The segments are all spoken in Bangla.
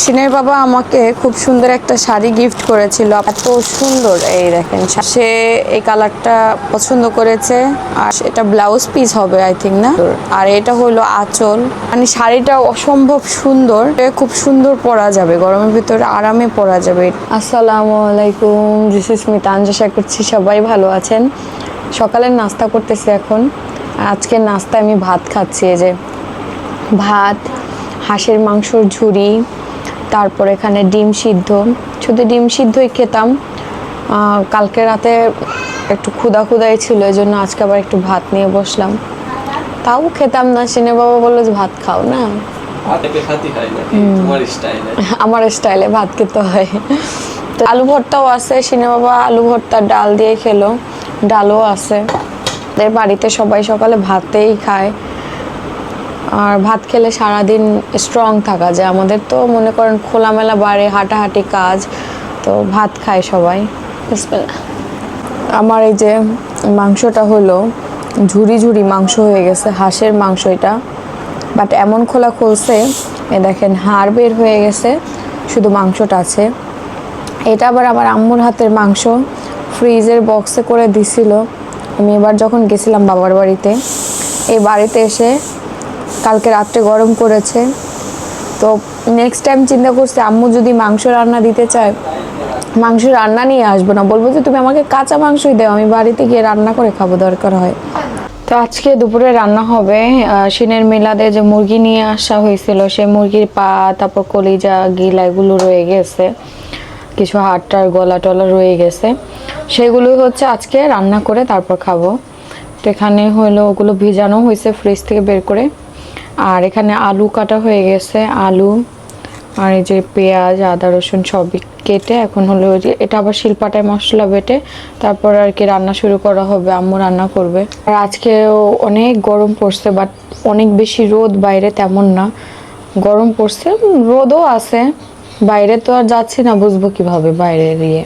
সিনের বাবা আমাকে খুব সুন্দর একটা শাড়ি গিফট করেছিল, এত সুন্দর। এই দেখেন, সে এই কালারটা পছন্দ করেছে আর এটা ব্লাউজ পিস হবে আই থিঙ্ক, না? আর এটা হলো আঁচল। মানে শাড়িটা অসম্ভব সুন্দর, খুব সুন্দর পরা যাবে, গরমের ভিতরে আরামে পরা যাবে। আসসালামু আলাইকুম, দিস ইজ স্মিতা। আশা করছি সবাই ভালো আছেন। সকালের নাস্তা করতেছি এখন। আজকের নাস্তায় আমি ভাত খাচ্ছি। এই যে ভাত, হাঁসের মাংসর ঝুড়ি, তারপর এখানে ডিম সিদ্ধ। শুধু ডিম সিদ্ধই খেতাম, কালকে রাতে একটু ক্ষুধাই ছিল, এই জন্য আজকে আবার একটু ভাত নিয়ে বসলাম। তাও খেতাম না, সিনে বাবা বললো যে ভাত খাও না। আমার স্টাইলে ভাত খেতে হয়। তো আলু ভর্তাও আছে, সিনে বাবা আলু ভর্তা ডাল দিয়ে খেলো, ডালও আছে। বাড়িতে সবাই সকালে ভাতেই খায়, আর ভাত খেলে সারাদিন স্ট্রং থাকা যায়। আমাদের তো মনে করেন খোলামেলা বাড়ি, হাঁটাহাঁটি কাজ, তো ভাত খায় সবাই। আমার এই যে মাংসটা হলো ঝুরি ঝুরি মাংস হয়ে গেছে, হাঁসের মাংস এটা, বাট এমন খোলা খুলছে, এ দেখেন হাড় বের হয়ে গেছে, শুধু মাংসটা আছে। এটা আবার আমার আম্মুর হাতের মাংস, ফ্রিজের বক্সে করে দিছিল। আমি এবার যখন গেছিলাম বাবার বাড়িতে, এই বাড়িতে এসে কালকে রাত্রে গরম করেছে। তো নেক্সট টাইম চিন্তা করছি, আম্মু যদি মাংস রান্না দিতে চায়, মাংস রান্না নিয়ে আসবো না, বলবো যে তুমি আমাকে কাঁচা মাংসই দাও, আমি বাড়িতে গিয়ে রান্না করে খাবো দরকার হয়। তো আজকে দুপুরে রান্না হবে সিনের মিলাদে যে মুরগি নিয়ে আসা হয়েছিল, সেই মুরগির পা, তারপর কলিজা, গিলা এগুলো রয়ে গেছে, কিছু হাড়টার গলা টলা রয়ে গেছে, সেগুলোই হচ্ছে আজকে রান্না করে তারপর খাবো। তো এখানে হলো ওগুলো ভিজানো হয়েছে ফ্রিজ থেকে বের করে। আর এখানে আলু কাটা হয়ে গেছে, আলু আর এই যে পেঁয়াজ, আদা, রসুন সবই কেটে এখন হলো এটা আবার শিলপাটায় মশলা বেটে তারপর আর কি রান্না শুরু করা হবে। আম্মু রান্না করবে। আর আজকেও অনেক গরম পড়ছে, বাট অনেক বেশি রোদ, বাইরে তেমন না গরম পড়ছে, রোদও আছে বাইরে, তো আর যাচ্ছি না, বুঝবো কিভাবে বাইরে দিয়ে।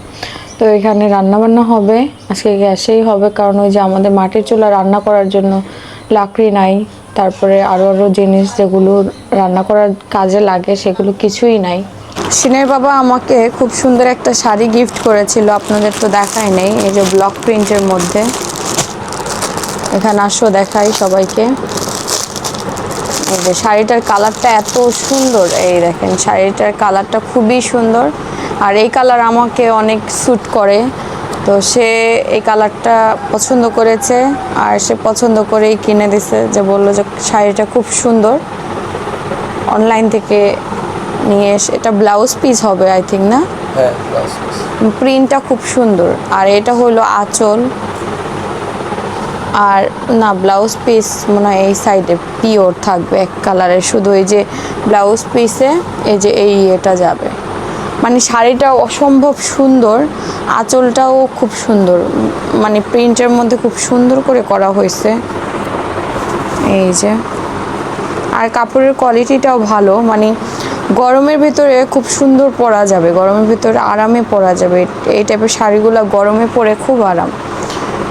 তো এখানে রান্না বান্না হবে আজকে, গ্যাসেই হবে, কারণ ওই যে আমাদের মাটির চুলা রান্না করার জন্য লাকড়ি নাই, তারপরে আরো জিনিস যেগুলো রান্না করার কাজে লাগে সেগুলো কিছুই নাই। সিনের বাবা আমাকে খুব সুন্দর একটা শাড়ি গিফট করেছিল, আপনাদের তো দেখাই নেই। এই যে ব্লক প্রিন্টের মধ্যে, এখানে আসো দেখাই সবাইকে। এই যে শাড়িটার কালারটা এত সুন্দর, এই দেখেন শাড়িটার কালারটা খুবই সুন্দর, আর এই কালার আমাকে অনেক স্যুট করে। তো সে এই কালারটা পছন্দ করেছে, আর সে পছন্দ করেই কিনে দিছে, যে বললো যে শাড়িটা খুব সুন্দর, অনলাইন থেকে নিয়ে এসে। এটা ব্লাউজ পিস হবে আই থিঙ্ক, না? হ্যাঁ, ব্লাউজ পিস। প্রিন্টটা খুব সুন্দর। আর এটা হলো আঁচল, আর না ব্লাউজ পিস মনে হয় এই সাইডে পিওর থাকবে এক কালারের, শুধু এই যে ব্লাউজ পিসে এই যে এই এটা যাবে। মানে শাড়িটা অসম্ভব সুন্দর, আঁচলটাও খুব সুন্দর, মানে প্রিন্টের মধ্যে খুব সুন্দর করে করা হয়েছে এই যে। আর কাপড়ের কোয়ালিটিটাও ভালো, মানে গরমের ভিতরে খুব সুন্দর পরা যাবে, গরমের ভিতরে আরামে পরা যাবে। এই টাইপের শাড়িগুলো গরমে পরে খুব আরাম।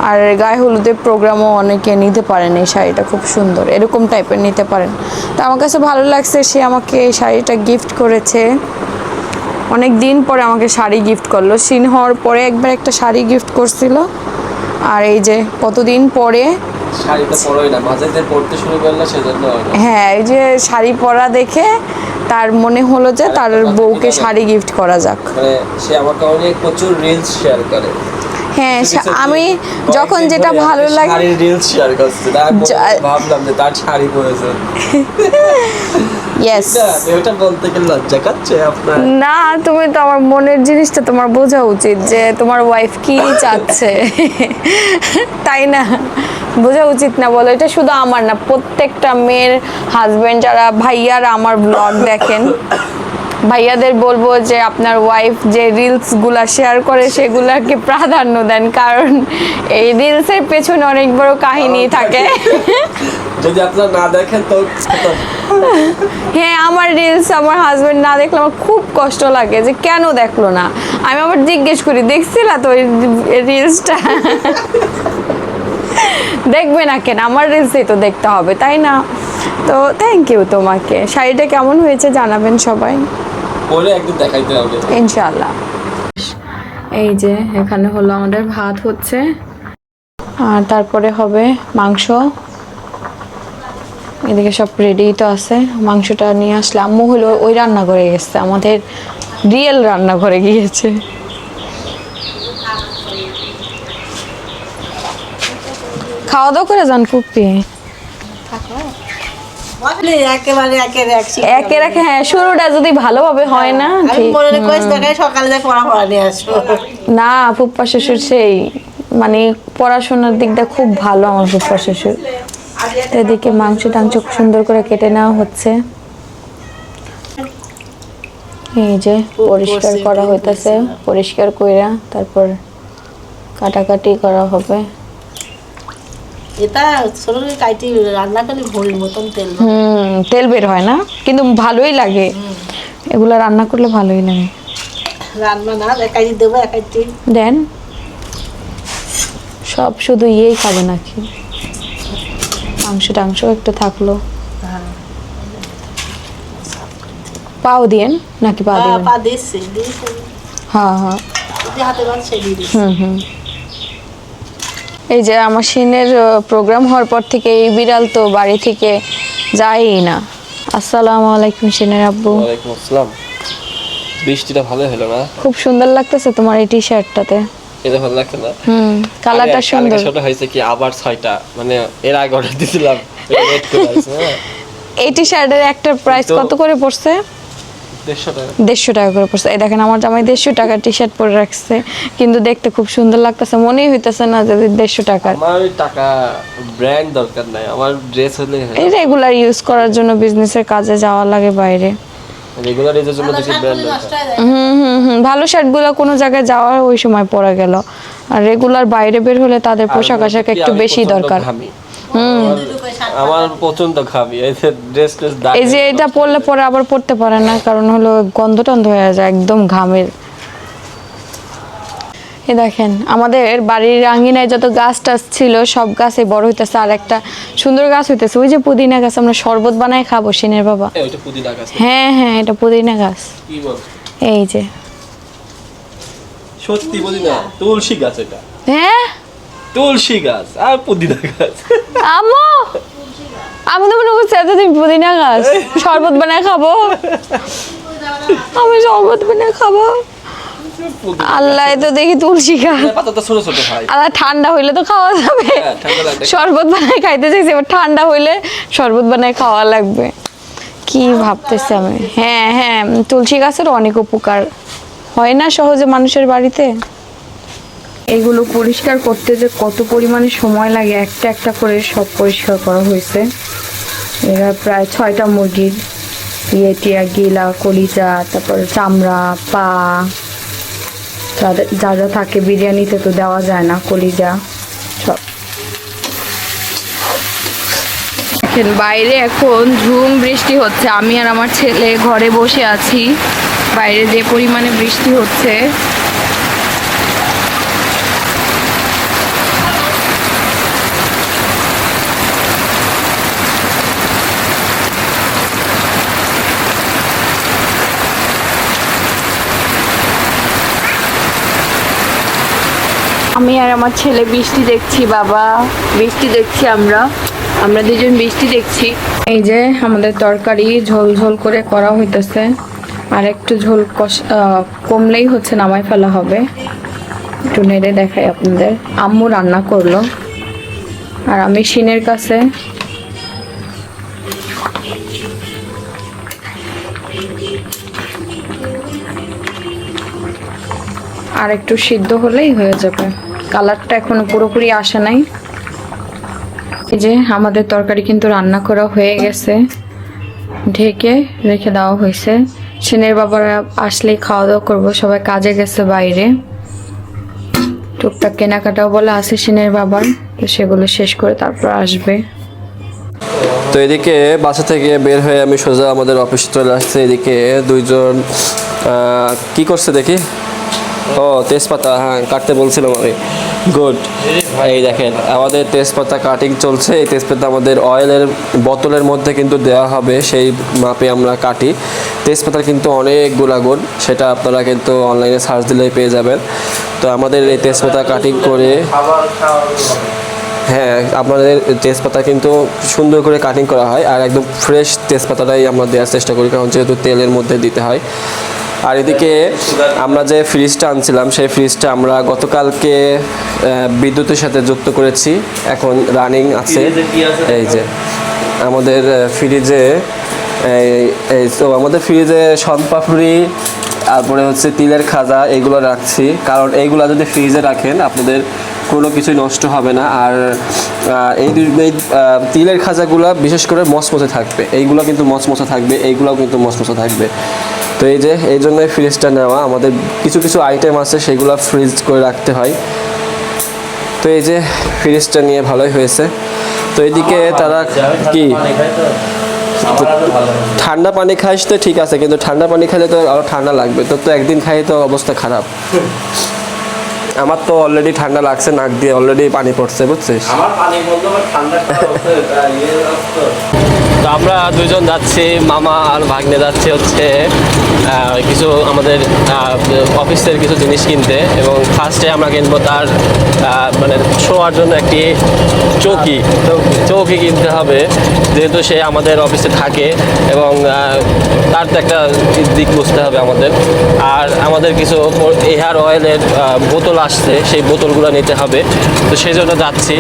আর গায়ে হলুদের প্রোগ্রামও অনেকে নিতে পারেন, এই শাড়িটা খুব সুন্দর, এরকম টাইপের নিতে পারেন। তো আমার কাছে ভালো লাগছে, সে আমাকে এই শাড়িটা গিফট করেছে। অনেক দিন পরে আমাকে শাড়ি গিফট করলো, সিন হওয়ার পরে একবার একটা শাড়ি গিফট করছিল, আর এই যে কতদিন পরে শাড়িটা পরোই না, মাঝে দিয়ে পরতে শুরু করলো, সেজন্য। হ্যাঁ, এই যে শাড়ি পরা দেখে তার মনে হলো যে তার বউকে শাড়ি গিফট করা যাক। মানে সে আমাকে অনেক প্রচুর রিলস শেয়ার করে। হ্যাঁ, আমি যখন যেটা ভালো লাগে শাড়ির রিলস শেয়ার করছে, তাই ভাবলাম যে তার শাড়ি পরেছে। ইয়েস, এটা বলতে গেলে লজ্জা কাচ্ছে আপনার। না, তুমি তো আমার মনের জিনিসটা তোমার বোঝা উচিত, যে তোমার ওয়াইফ কি চাচ্ছে, তাই না? বোঝা উচিত না বলো? এটা শুধু আমার না, প্রত্যেকটা মেয়ের হাজবেন্ড, যারা ভাইয়ারা আমার ব্লগ দেখেন, ভাইয়াদের বলবো যে আপনার ওয়াইফ যে রিলসগুলা শেয়ার করে সেগুলাকে প্রাধান্য দেন, কারণ এই রিলসের পেছনে অনেক বড় কাহিনী থাকে। যদি আপনারা না দেখেন তো হ্যাঁ, আমার রিলস আমার হাজবেন্ড না দেখলে আমার খুব কষ্ট লাগে, যে কেন দেখলো না। আমি আবার জিজ্ঞেস করি, দেখছিলা তো রিলসটা? দেখবে না কেন? আমার রিলসই তো দেখতে হবে, তাই না? তো থ্যাংক ইউ তোমাকে। শাড়িটা কেমন হয়েছে জানাবেন সবাই। করে একদিন দেখাইতে হবে ইনশাআল্লাহ। এই যে এখানে হলো আমাদের ভাত হচ্ছে, আর তারপরে হবে মাংস। এদিকে সব রেডি তো আছে। মাংসটা নিয়ে আসলে আম্মু হলো ওই রান্নাঘরে গেছে, আমাদের রিয়েল রান্নাঘরে গিয়েছে। খাওয়া দাওয়া করে যান পুপ্পি। একেবারে একে রাখে, হ্যাঁ শুরুটা যদি ভালোভাবে হয় না ঠিক। সকালে পড়া নিয়ে আসবো না, ফুপ্পা শ্বশুর সেই মানে পড়াশোনার দিকটা খুব ভালো আমার ফুপ্পা শ্বশুর। এদিকে মাংস টাংস সুন্দর করে কেটে নেওয়া হচ্ছে। এই যে পরিষ্কার করা হইতাছে, পরিষ্কার কইরা তারপর কাটাকাটি করা হবে। এটা ছোট কাইটি রান্না করলে ভরির মতন তেল তেল বের হয় না, কিন্তু ভালোই লাগে এগুলা রান্না করলে, ভালোই লাগে। রান্না না একাইটি দেবো, একাইটি দেন। সব শুধু ইয়েই খাবে নাকি? মাংস টাংস একটু থাকলো। পাও দিয়েন নাকি পা দিবেন? পা দিয়েছি হ্যাঁ হ্যাঁ। হাতে বাঁধছে এই যে আমার সিনের প্রোগ্রাম হওয়ার পর থেকে এই বিড়াল তো বাড়ি থেকে যায়ই না। আসসালামু আলাইকুম সিনের আব্বু। ওয়ালাইকুম আসসালাম। বৃষ্টিটা ভালো হলো না? খুব সুন্দর লাগতেছে তোমার এই টি শার্টটাতে। এটা ভালো লাগছে না? কালারটা সুন্দর। ছোট হয়েছে কি আবার 6টা, মানে এর আগে অর্ডার দিয়েছিলাম। এই টি শার্টের একটা প্রাইস কত করে পড়ছে? 150 টাকা করে পড়ছে। এই দেখেন আমার জামাই 150 টাকার টি শার্ট পরে রাখছে, কিন্তু দেখতে খুব সুন্দর লাগতেছে। মনেই হইতেছে না যে 150 টাকা। আমার টাকা ব্র্যান্ড দরকার নাই, আমার ড্রেস হলে এই রেগুলার ইউজ করার জন্য বিজনেসের কাজে যাওয়া লাগে বাইরে। রেগুলার ইউজের জন্য দেখি ব্র্যান্ড দরকার। ভালো শার্টগুলো কোনো জায়গায় যাওয়ার ওই সময় পরা গেল, আর রেগুলার বাইরে বের হলে তাদের পোশাক আশাক একটু বেশি দরকার। আমার পছন্দ খাবি এই যে ড্রেস এই যে এটা পরলে পরে আবার পরতে পারে না, কারণ হলো গন্ধ টন্ধ হয়ে যায় একদম ঘামের। এই দেখেন আমাদের বাড়ির আঙ্গিনায় যত গাছ টাছ ছিল সব গাছে বড় হইতেছে, আর একটা সুন্দর গাছ হইতেছে ওই যে পুদিনা গাছ। আমরা শরবত বানাই খাবো সিনের বাবা। ওইটা পুদিনা গাছ? হ্যাঁ হ্যাঁ, এটা পুদিনা গাছ। কি বল? এই যে সত্যি পুদিনা? তুলসী গাছ এটা? হ্যাঁ তুলসী গাছ আর পুদিনা গাছ। আম্মু আমি তো মনে করছি তুমি পুদিনা গাছ শরবত বানায় খাবো। আমি শরবত বানায় খাবো। আল্লাহ, তো দেখি তুলসী গাছ। পাতাটা ছোট ছোট হয়। আল্লাহ, ঠান্ডা হইলে তো খাওয়া যাবে। শরবত বানায় খাইতে চাইছি, এবার ঠান্ডা হইলে শরবত বানায় খাওয়া লাগবে। কি ভাবতেছি আমি। হ্যাঁ হ্যাঁ, তুলসী গাছের অনেক উপকার হয় না সহজে মানুষের বাড়িতে। এগুলো পরিষ্কার করতে যে কত পরিমাণে সময় লাগে, একটা একটা করে সব পরিষ্কার করা হয়েছে। এরা প্রায় 6টা মুরগির টিয়া গিলা কলিজা, তারপর চামড়া পা, যা যা থাকে বিরিয়ানিতে তো দেওয়া যায় না, কলিজা সব। দেখেন বাইরে এখন ঝুম বৃষ্টি হচ্ছে, আমি আর আমার ছেলে ঘরে বসে আছি। বাইরে যে পরিমাণে বৃষ্টি হচ্ছে, আমি আর আমার ছেলে বৃষ্টি দেখছি। বাবা বৃষ্টি দেখছি, আমরা দুজন বৃষ্টি দেখছি। এই যে আমাদের তরকারি ঝোল ঝোল করে করা হইতেছে, আর একটু ঝোল কমলেই হচ্ছে নামাই ফেলা হবে। একটু নেড়ে দেখাই আপনাদের। আম্মু রান্না করলো, আর আমি সিনের কাছে আর একটু সিদ্ধ হলেই হয়ে যাবে। কালারটা এখনো পুরোপুরি আসে নাই। এই যে আমাদের তরকারি কিন্তু রান্না করা হয়ে গেছে, ঢেকে রেখে দেওয়া হয়েছে। সিনের বাবারা আসলেই খাওয়া দাওয়া করবো, সবাই কাজে গেছে বাইরে। টুকটাক কেনাকাটাও বলে আছে সিনের বাবার, তো সেগুলো শেষ করে তারপর আসবে। তো এদিকে বাসা থেকে বের হয়ে আমি সোজা আমাদের অফিসে চলে আসছে। এদিকে দুইজন কি করছে দেখি। ও তেজপাতা, হ্যাঁ কাটতে বলছিলাম আমি। গুড। এই দেখেন আমাদের তেজপাতা কাটিং চলছে। এই তেজপাতা আমাদের অয়েলের বোতলের মধ্যে কিন্তু দেওয়া হবে, সেই মাপে আমরা কাটি। তেজপাতার কিন্তু অনেক গুণাগুণ, সেটা আপনারা কিন্তু অনলাইনে সার্চ দিলেই পেয়ে যাবেন। তো আমাদের এই তেজপাতা কাটিং করে, হ্যাঁ আপনাদের তেজপাতা কিন্তু সুন্দর করে কাটিং করা হয়, আর একদম ফ্রেশ তেজপাতাটাই আমরা দেওয়ার চেষ্টা করি, কারণ যেহেতু তেলের মধ্যে দিতে হয়। আর এদিকে আমরা যে ফ্রিজটা আনছিলাম, সেই ফ্রিজটা আমরা গতকালকে বিদ্যুতের সাথে যুক্ত করেছি, এখন রানিং আছে। এই যে আমাদের ফ্রিজে আমাদের ফ্রিজে শনপাপড়ি, তারপরে হচ্ছে তিলের খাজা, এগুলো রাখছি, কারণ এইগুলো যদি ফ্রিজে রাখেন আপনাদের কোনো কিছুই নষ্ট হবে না। আর এই তিলের খাজাগুলো বিশেষ করে মচমচে থাকবে, এইগুলো কিন্তু মচমচে থাকবে, এইগুলোও কিন্তু মচমচে থাকবে। তো এই জন্যই ফ্রিজটা নেওয়া। আমাদের কিছু কিছু আইটেম আছে সেগুলো ফ্রিজ করে রাখতে হয়। তো এই যে ফ্রিজটা নিয়ে ভালোই হয়েছে। তো এইদিকে তারা কি ঠান্ডা পানি খাইস তো ঠিক আছে, কিন্তু ঠান্ডা পানি খাইলে তো আরও ঠান্ডা লাগবে, তো একদিন খাই তো অবস্থা খারাপ। আমার তো অলরেডি ঠান্ডা লাগছে, নাক দিয়ে অলরেডি পানি পড়ছে, বুঝছিস। তো আমরা দুজন যাচ্ছি, মামা আর ভাগ্নে যাচ্ছে হচ্ছে কিছু আমাদের অফিসের কিছু জিনিস কিনতে, এবং ফার্স্টে আমরা কিনবো তার মানে শোয়ার জন্য একটি চৌকি কিনতে হবে, যেহেতু সে আমাদের অফিসে থাকে, এবং তার তো একটা দিক বুঝতে হবে আমাদের। আর আমাদের কিছু হেয়ার অয়েলের বোতল আসছে, সেই বোতলগুলো নিতে হবে। তো সেই জন্য যাচ্ছি,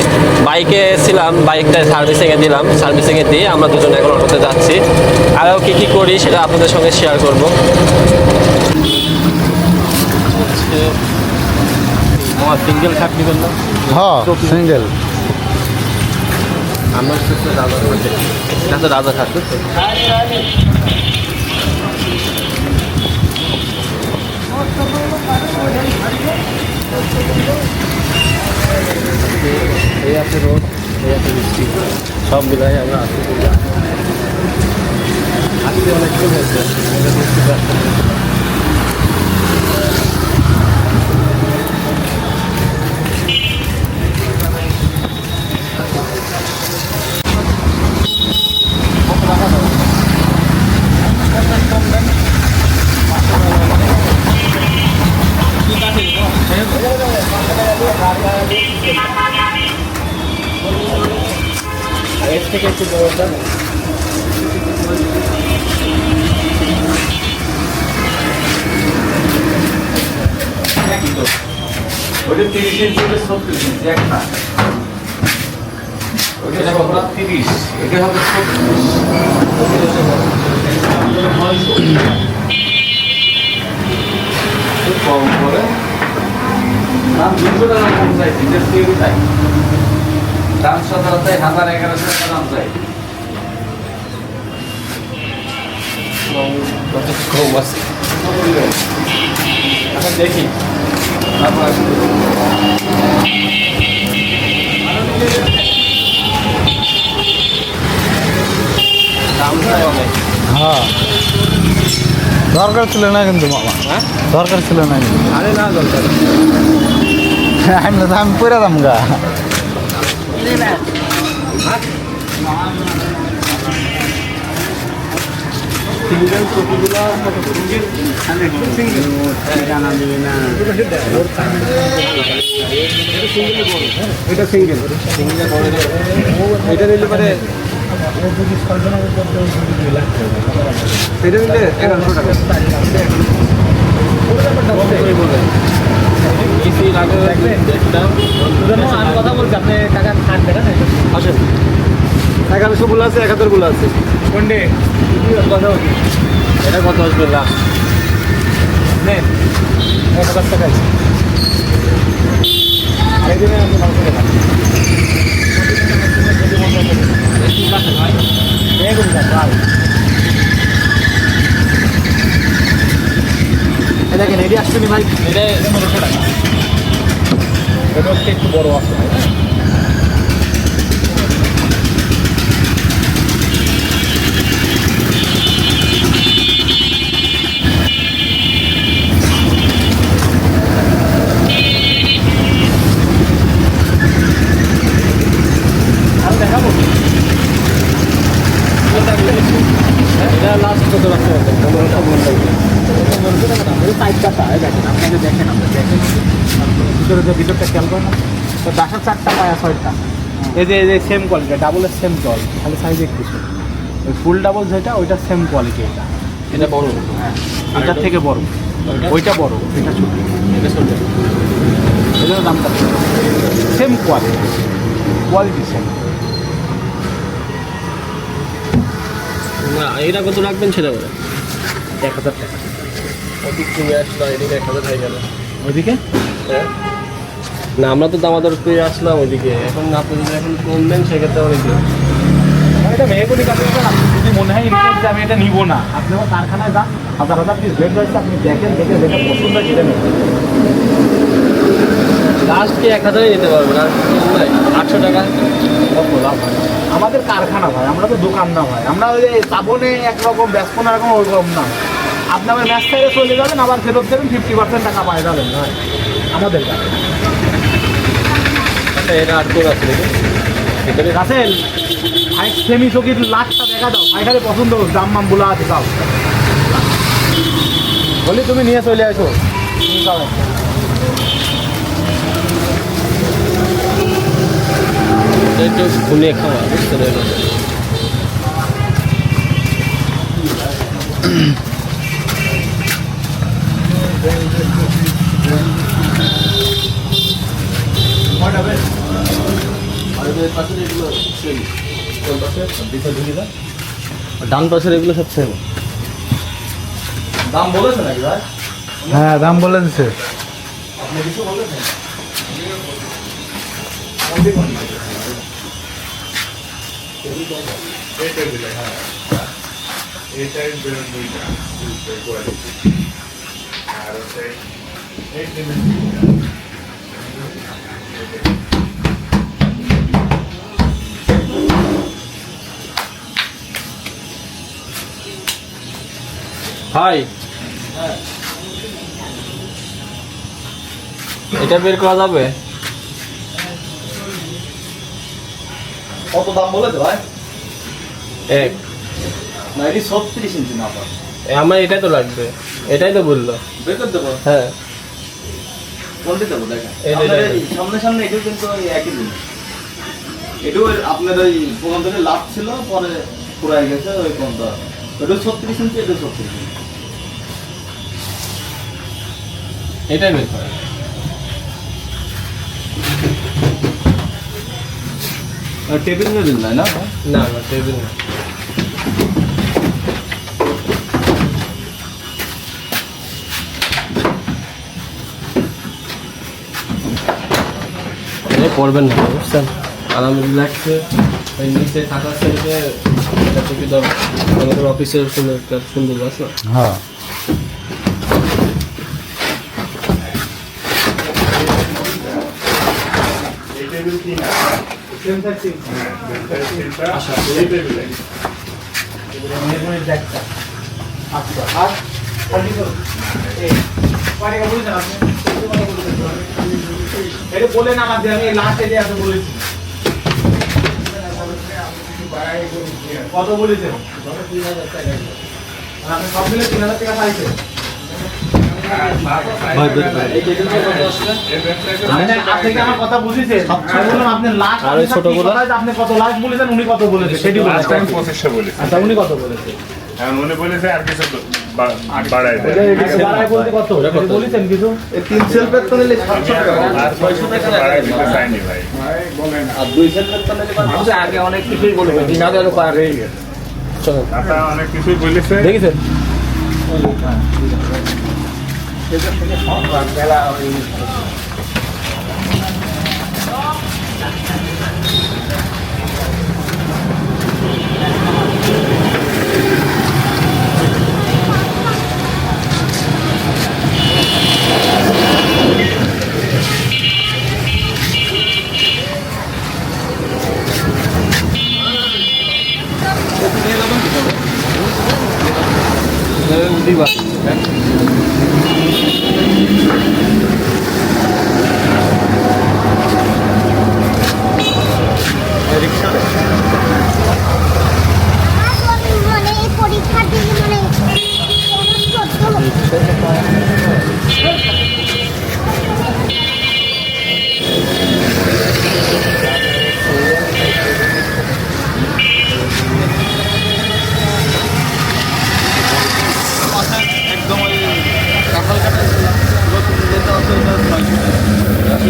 বাইকে ছিলাম, বাইকটা সার্ভিসিংয়ে দিলাম, সার্ভিসিংয়ে দিয়ে আমরা দুজন এখন অটোতে যাচ্ছি। আরও কী করি সেটা আপনাদের সঙ্গে শেয়ার করবো। সিঙ্গেল খাটনি করলাম, হ্যাঁ সিঙ্গেল। আমার রাজা খাট এই আছে রোদ, এই আছে বৃষ্টি, সব মিলাই আমরা আসতে অনেক হয়েছে। এর থেকে একটু বড়টা ওটা 30 ইঞ্চি, ওটা 36 ইঞ্চি একটা, ওটা 30, এটা হবে 36 কম করে দাম 200 টাকা কম চাইছি, যে সেম চাই, দাম 17 চাই, 1100 টাকা দাম চাই, কম আছে। এখন দেখি দাম চাই অনেক। হ্যাঁ দরকার ছিল না কিন্তু মামা, হ্যাঁ দরকার ছিল না কিন্তু। আরে না দরকার, আমি পরে দাম গা। সিঙ্গেল কপিগুলো সিঙ্গেল জানা দিবে না, এটা সিঙ্গেল সিঙ্গেল বড়, এটা নিলে পরে এটা নিলে 1100 টাকা। আমি কথা বলছি, আপনি টাকা খাট দেখান আসেন। 1100 বলে আছে, 71 বলে আছে, কোনটে কথা হচ্ছে, এটা কত আসবে লাস্ট নেন 1000 টাকা আছে। একদিনে আপনি মাংস দেখান ঠিক আছে ভাই, দেখুন ভাই দেখেন এটি আসছে নি ভাই, এটা 1500 টাকা, এটা একটু বড় আছে ভাই। চারটা দেখেন, আপনাকে দেখেন, আমরা দেখেন ভিতরটা খেয়াল করেন না, তো 10 4টা পায়া 6টা। এই যে সেম কোয়ালিটি, ডাবলের সেম জল, খালি সাইজে কিছু। ওই ফুল ডাবল যেটা ওইটা সেম কোয়ালিটি, এটা বড়, হ্যাঁ এটার থেকে বড়, ওইটা বড়, এটা ছোট, এটা ছোট। এটার দামটা সেম কোয়ালিটি সেম। না এটা কত রাখবেন সেটা বলে। 1000 টাকা। ওদিক তুমি আসলাম, এদিকে 1000 হয়ে গেল। ওইদিকে হ্যাঁ না, আমরা তো দামাদর পেয়ে আসলাম ওইদিকে, এখন আপনি যদি এখন কমবেন সেক্ষেত্রে অনেক দিন। এটা মেহগুলি কাছে আপনি যদি মনে হয় ইনকেস যে আমি এটা নিব না, আপনি আমার কারখানায় যান, 1000 পিস বেড রয়েছে, আপনি দেখেন, দেখে যেটা পছন্দ হয় সেটা নেবেন। লাস্ট কি 1000 নিতে পারবেন, আর কম নাই 800 টাকা। কত লাভ হয়? আমাদের কারখানা ভাই, আমরা তো দোকান না ভাই, আমরা ওই যে সাবনে একরকম ব্যস্ত না রকম ওইরকম না। আপনি আমার ম্যাচ সাইডে চলে যাবেন, আবার ফেরত দেবেন, 50% টাকা পাই যাবেন ভাই আমাদের কাছে। আচ্ছা এটা 8 করে আছে দেখি ভিতরে। রাসেল ভাই সেমি চকির লাখটা দেখা দাও, ভাইখানে পছন্দ করো, দাম মাম বলা আছে তাও বলি তুমি নিয়ে চলে আসো। একটু ভুলে খাওয়া বুঝতে পারবেন। ডান পাশের এগুলো সব সেম। দাম বলেছে নাকি ভাই? হ্যাঁ দাম বলে দিচ্ছে। ভাই এটা বের করা যাবে? কত দাম বলেছে ভাই? এক না এটি 36 ইঞ্চি না আপনার, আমার এটাই তো লাগবে, এটাই তো বললো। বের করে দেবো। হ্যাঁ কোনটি দেবো দেখেন, এই আপনার দেখেন। এই সামনে সামনে এটাও কিন্তু ওই একই জিনিস। এটাও আপনার ওই প্রথম থেকে লাভ ছিল, পরে পুরাই গেছে ওই কোনটা, এটাও 36 ইঞ্চি, এটাও 36 ইঞ্চি। এটাই বের করা। টেবিল মেবিল নাই না? না না টেবিল না। পড়বেন না বুঝছেন, আরাম লাগছে। ওই নিচে থাকার সাইডে এটা থেকে ধর আমাদের অফিসের সুন্দর একটা সুন্দর আছে না। হ্যাঁ বলেন আমাদের, আমি লাস্টে যে এত বলেছি। কত বলেছেন? আপনি সব মিলে 3000 টাকা পাইছেন। আপনি কি আমার কথা বুঝেছেন? আমি বললাম আপনি লাস্ট, আর ওই ছোটগুলো? আপনি কত লাস্ট বলেছেন, উনি কত বলেছেন সেটি বলেন। লাস্ট টাইম 2500 বলেছি। আচ্ছা উনি কত বলেছেন? এখন উনি বলেছে আর কিছু বাড়াই দেয়। বাড়ায় বলতে কত বলেছেন কিছু? আর 600 টাকা বাড়াই দিতে চাইনি ভাই। আগে অনেক কিছুই বলবে, 3000 পার হয়ে গেছে। চলো আপনারা অনেক কিছুই বলেছে। দেখেছেন? দিবা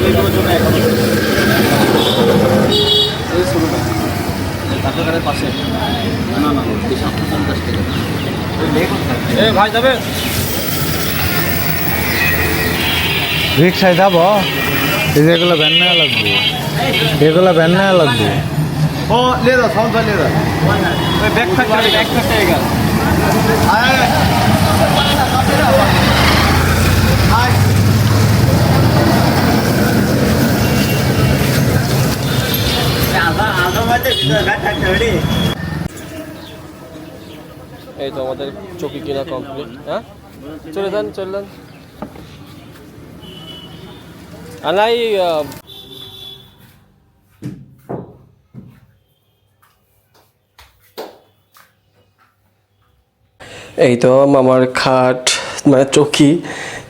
এগুলোর জন্য 11 পাশে না না 250 টাকা। ভাই যাবে রিক্সায় যাবো? এই যে এগুলো ভ্যান নেওয়া লাগবে, এগুলো ভ্যান নেওয়া লাগবে। ও লে দাও, সাউন্ড লে দাও। ওই ব্যাগ থাকতে গেল। এই তো আমাদের চকি কিনা কমপ্লিট। হ্যাঁ চলে যান চলে যান। আলাই এই তো মামার খাট মানে চকি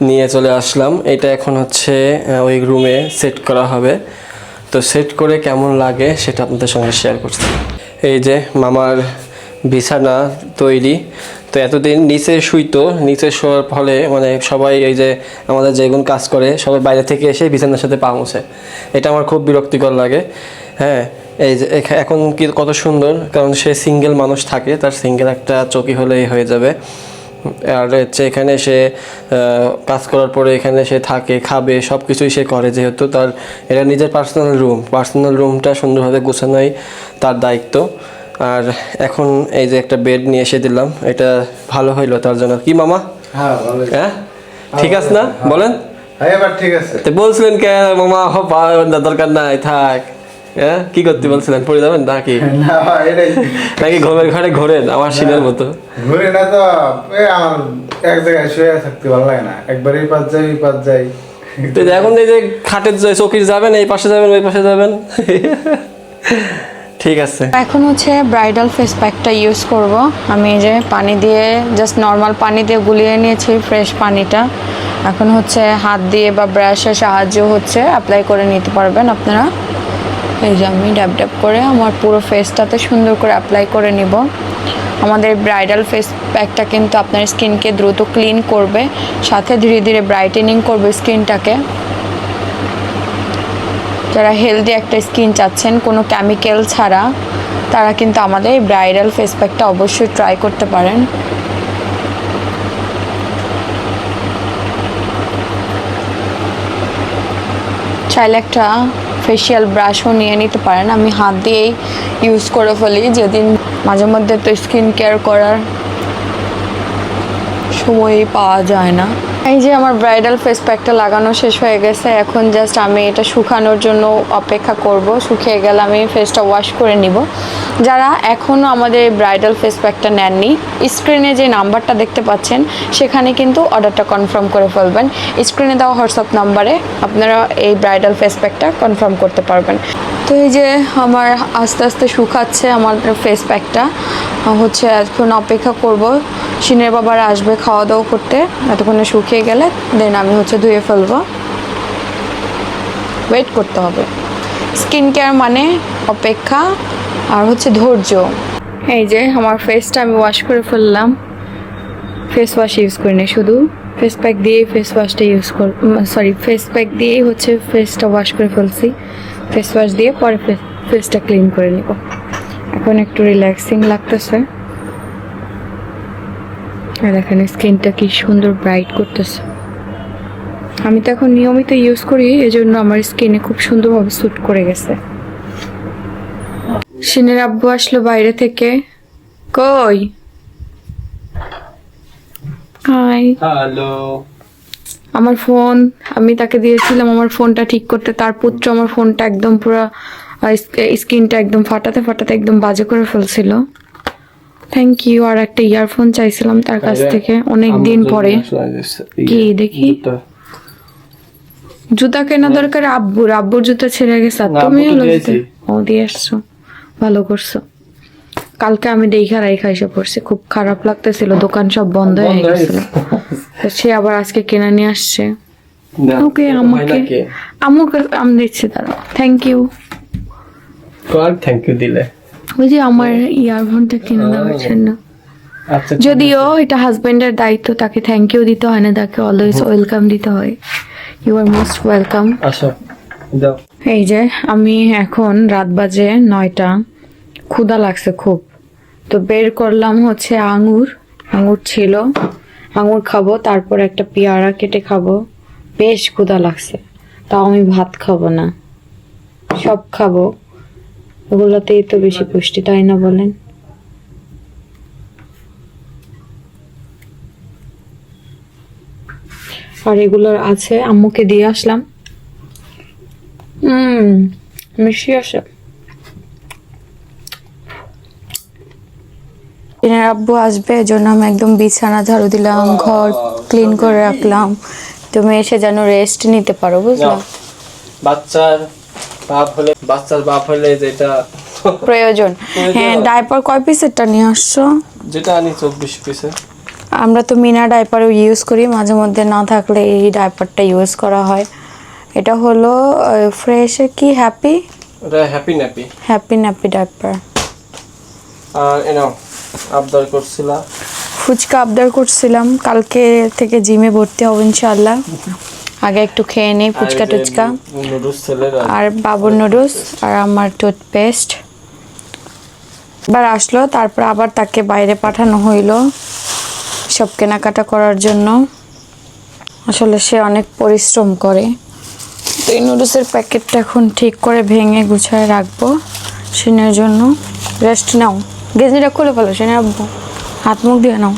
নিয়ে চলে আসলাম। এটা এখন হচ্ছে ওই রুমে সেট করা হবে। তো সেট করে কেমন লাগে সেটা আপনাদের সঙ্গে শেয়ার করছি। এই যে মামার বিছানা তৈরি। তো এতদিন নিচে শুইতো, নিচে শোয়ার ফলে মানে সবাই এই যে আমাদের যেগুলো কাজ করে সবাই বাইরে থেকে এসে বিছানার সাথে পা মুছে। এটা আমার খুব বিরক্তিকর লাগে। হ্যাঁ এই যে এখন কি কত সুন্দর, কারণ সে সিঙ্গেল মানুষ থাকে, তার সিঙ্গেল একটা চকি হলেই হয়ে যাবে। আর হচ্ছে এখানে সে কাজ করার পরে এখানে সে থাকে, খাবে, সব কিছুই সে করে, যেহেতু তার এটা নিজের পার্সোনাল রুমটা সুন্দরভাবে গোছানোই তার দায়িত্ব। আর এখন এই যে একটা বেড নিয়ে এসে দিলাম, এটা ভালো হইলো তার জন্য। কি মামা? হ্যাঁ ভালো। হ্যাঁ ঠিক আছে না বলেন? হ্যাঁ এবার ঠিক আছে। তো বলছিলেন কে মামা দরকার নাই থাক, হ্যাঁ কি করতে বলছিলেন? পড়ে যাবেন নাকি? না এটাই নাকি ঘুমের ঘরে ঘোরেন আমার সিনের মতো? ঘুরে না তো, আমার এক জায়গায় শুয়ে থাকতে ভালো লাগে না, একবার এই পাশ যাই। তো এখন এই যে খাটের চকির যাবেন, এই পাশে যাবেন ওই পাশে যাবেন। ঠিক আছে। এখন হচ্ছে ব্রাইডাল ফেস প্যাকটা ইউজ করব। আমি এই যে পানি দিয়ে জাস্ট নর্মাল পানি দিয়ে গুলিয়ে নিয়েছি ফ্রেশ পানিটা। এখন হচ্ছে হাত দিয়ে বা ব্রাশের সাহায্য হচ্ছে অ্যাপ্লাই করে নিতে পারবেন আপনারা। এই যে আমি ড্যাব ড্যাব করে আমার পুরো ফেসটাতে সুন্দর করে অ্যাপ্লাই করে নিব। আমাদের ব্রাইডাল ফেস প্যাকটা কিন্তু আপনার স্কিনকে দ্রুত ক্লিন করবে, সাথে ধীরে ধীরে ব্রাইটেনিং করবে স্কিনটাকে। যারা হেলদি একটা স্কিন চাচ্ছেন কোনো কেমিক্যাল ছাড়া, তারা কিন্তু আমাদের এই ব্রাইডাল ফেস প্যাকটা অবশ্যই ট্রাই করতে পারেন। চাইলে একটা ফেশিয়াল ব্রাশও নিয়ে নিতে পারেন। আমি হাত দিয়েই ইউজ করে ফেলি, যেদিন মাঝে মধ্যে তো স্কিন কেয়ার করার সময়ই পাওয়া যায় না। এই যে আমার ব্রাইডাল ফেস প্যাকটা লাগানো শেষ হয়ে গেছে। এখন জাস্ট আমি এটা শুকানোর জন্য অপেক্ষা করব। শুকিয়ে গেলে আমি ফেসটা ওয়াশ করে নিব। যারা এখনও আমাদের এই ব্রাইডাল ফেস প্যাকটা নেননি, স্ক্রিনে যে নাম্বারটা দেখতে পাচ্ছেন সেখানে কিন্তু অর্ডারটা কনফার্ম করে ফেলবেন। স্ক্রিনে দেওয়া হোয়াটসঅ্যাপ নাম্বারে আপনারা এই ব্রাইডাল ফেস প্যাকটা কনফার্ম করতে পারবেন। তো এই যে আমার আস্তে আস্তে শুকাচ্ছে আমার ফেস প্যাকটা, হচ্ছে এখন অপেক্ষা করব সিনের বাবারা আসবে খাওয়া দাওয়া করতে। এতক্ষণে শুকিয়ে গেলে দেন আমি হচ্ছে ধুয়ে ফেলবো। ওয়েট করতে হবে। স্কিন কেয়ার মানে অপেক্ষা আর হচ্ছে ধৈর্য। এই যে আমার ফেসটা আমি ওয়াশ করে ফেললাম। ফেস ওয়াশ ইউজ করিনি, শুধু ফেস প্যাক দিয়েই ফেস ওয়াশটা ফেস প্যাক দিয়েই হচ্ছে ফেসটা ওয়াশ করে ফেলছি। ফেস ওয়াশ দিয়ে পরে ফেসটা ক্লিন করে নিব। এখন একটু রিল্যাক্সিং লাগতেছে। দেখেন স্কিনটা কি সুন্দর ব্রাইট করতেছে। আমি তো এখন নিয়মিত ইউজ করি, এজন্য আমার স্কিনে খুব সুন্দরভাবে স্যুট করে গেছে। সিনের আব্বু আসলো বাইরে থেকে। কই? হাই। হ্যালো। আমার ফোন আমি তাকে দিয়েছিলাম আমার ফোনটা ঠিক করতে। তার পুত্র আমার ফোনটা একদম পুরো স্ক্রিনটা একদম ফাটাতে একদম বাজে করে ফেলছিল। Thank you. আর একটা ইয়ারফোন চাইছিলাম তার কাছ থেকে অনেক দিন পরে। কি দেখি? জুতা কেনা দরকার আব্বুর জুতা ছেড়ে গেছে। তুমি ও দিয়ে আসছো, ভালো করছো। কালকে আমি দেখা রাইখা এসে পড়ছি, খুব খারাপ লাগতেছিল, দোকান সব বন্ধ হয়ে গেছিল। সে আবার আজকে কেনা নিয়ে আসছে। ওকে আমাকে আমি দিচ্ছি, দাঁড়াও। Thank you. থ্যাংক ইউ দিলে ওই যে আমার ইয়ারফোনটা কিনে দেওয়ার জন্য। যদিও এটা হাজবেন্ডের দায়িত্ব, তাকে থ্যাংক ইউ দিতে হয় না, তাকে অলওয়েজ ওয়েলকাম দিতে হয়। You are most welcome. আসো দাও। এই যে আমি এখন রাত বাজে 9টা, ক্ষুধা লাগছে খুব, তো বের করলাম হচ্ছে আঙুর ছিল, আঙুর খাবো, তারপর একটা পেয়ারা কেটে খাবো। বেশ ক্ষুধা লাগছে, তাও আমি ভাত খাবো না, সব খাবো, ওগুলোতেই তো বেশি পুষ্টি, তাই না বলেন? আর এগুলোর আছে, আম্মুকে দিয়ে আসলাম। মিষ্টি আছে। দিনের আব্বু আসবে, এজন্য আমি একদম বিছানা ঝাড়ু দিলাম, ঘর ক্লিন করে রাখলাম, তুমি এসে যেন রেস্ট নিতে পারো, বুঝলা? বাচ্চার বাপ হলে যেটা প্রয়োজন। হ্যাঁ, ডাইপার কয় পিসেরটা নিয়ে আসছো? যেটা আনি 24 পিসে। আমরা তো মিনা ডাইপারও ইউজ করি, মাঝে মধ্যে না থাকলে এই ডাইপারটা ইউজ করা হয়। এটা হলো ফ্রেশে কি হ্যাপি ওটা happy nappy. Happy nappy diaper. আর এনাও আবদার করছিলা। ফুচকা আবদার করছিলাম, কালকে থেকে জিমে ভর্তি হব ইনশাআল্লাহ। আগে একটু খেয়ে নিই ফুচকা টুচকা, নুডলস ছেলের আর বাবুর নুডলস, আর আমার টুথপেস্ট। এবার আসলো, তারপর আবার তাকে বাইরে পাঠানো হইলো সব কেনাকাটা করার জন্য। আসলে সে অনেক পরিশ্রম করে। তো এই নুডলসের প্যাকেটটা এখন ঠিক করে ভেঙে গুছায় রাখবো সিনের জন্য। রেস্ট নাও, গেঞ্জিটা খুলে ফেলো সিনে আব্বু, হাত মুখ দিয়ে নাও।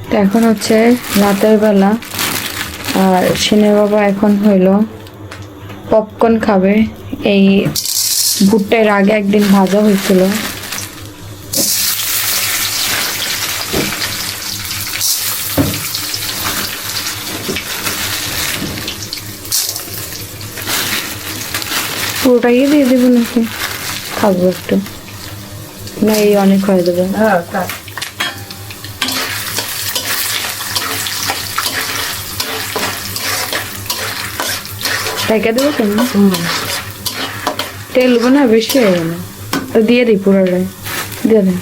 তো এখন হচ্ছে রাতের বেলা, আর সিনের বাবা এখন হইলো পপকর্ন খাবে। এই ভুট্টার আগে একদিন ভাজা হয়েছিল, পুরোটাই দিয়ে দেবো নাকি খাবো একটু, না এই অনেক হয়ে দেবে? ঢেকে দেবো কেন? তেল না বেশি হয়ে গেল, তো দিয়ে দিই পুরোটাই, দিয়ে দিই।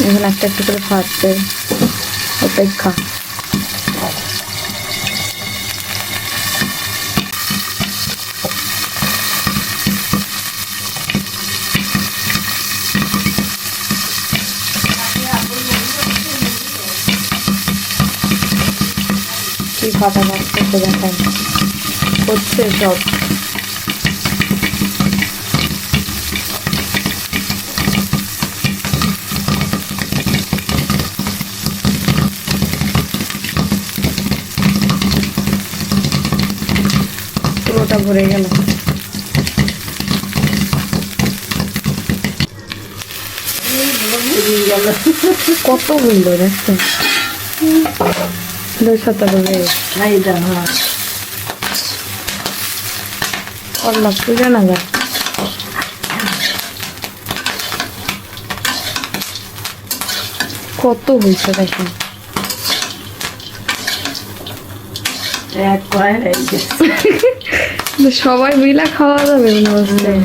এখন একটা একটা করে ফাটছে, অপেক্ষা। কি ফাটা মারছে দেখায় হচ্ছে সব। পুরোটা ভরে গেল। কত হইল দেখতে, 217 অল্লাহ পূজা না যায়। কত হয়েছে দেখেন, সবাই মিলা খাওয়া যাবে না অবস্থায়।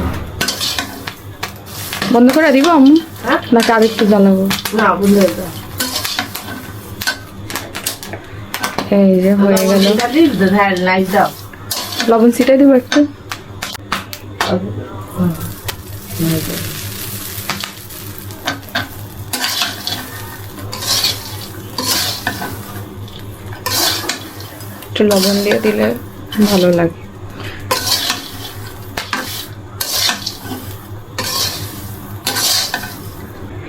বন্ধ করে দিব আম্মু, নাকি আরেকটু জ্বালাবো? না বুঝলে তো এই যে হয়ে গেল। লাইট দাও, লবণ ছিটাই দিব একটু। একটু লবণ দিয়ে দিলে ভালো লাগে।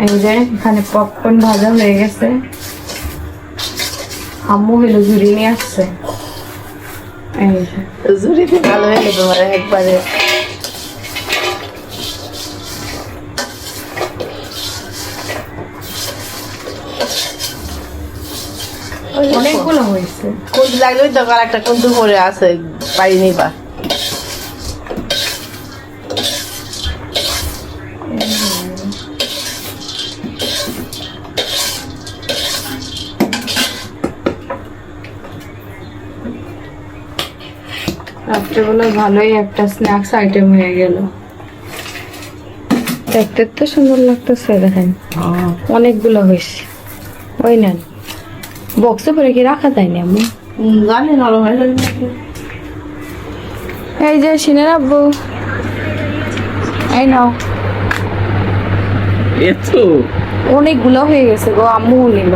এই যে এখানে পপকর্ন ভাজা হয়ে গেছে, আম্মু হলো ঝুড়ি নিয়ে আসছে। এই যে জুড়িতে ভালো হয়ে গেছে তোমার একবারে। অনেকগুলো হয়েছে। কোনটি লাগলে ওই দোকান একটা কোনটু পরে আছে, পারি নিবা। রাত্রেবেলা ভালোই একটা স্ন্যাক্স আইটেম হয়ে গেল। দেখতে তো সুন্দর লাগতেছে, দেখেন অনেকগুলো হয়েছে। ওই নেন, বক্সে পরে কি রাখা যায় না আমি জানি নরম হয়ে যাবে নাকি। এই যে সিনের আব্বু, এই নাও। এতো অনেকগুলো হয়ে গেছে গো, আম্মু নিল।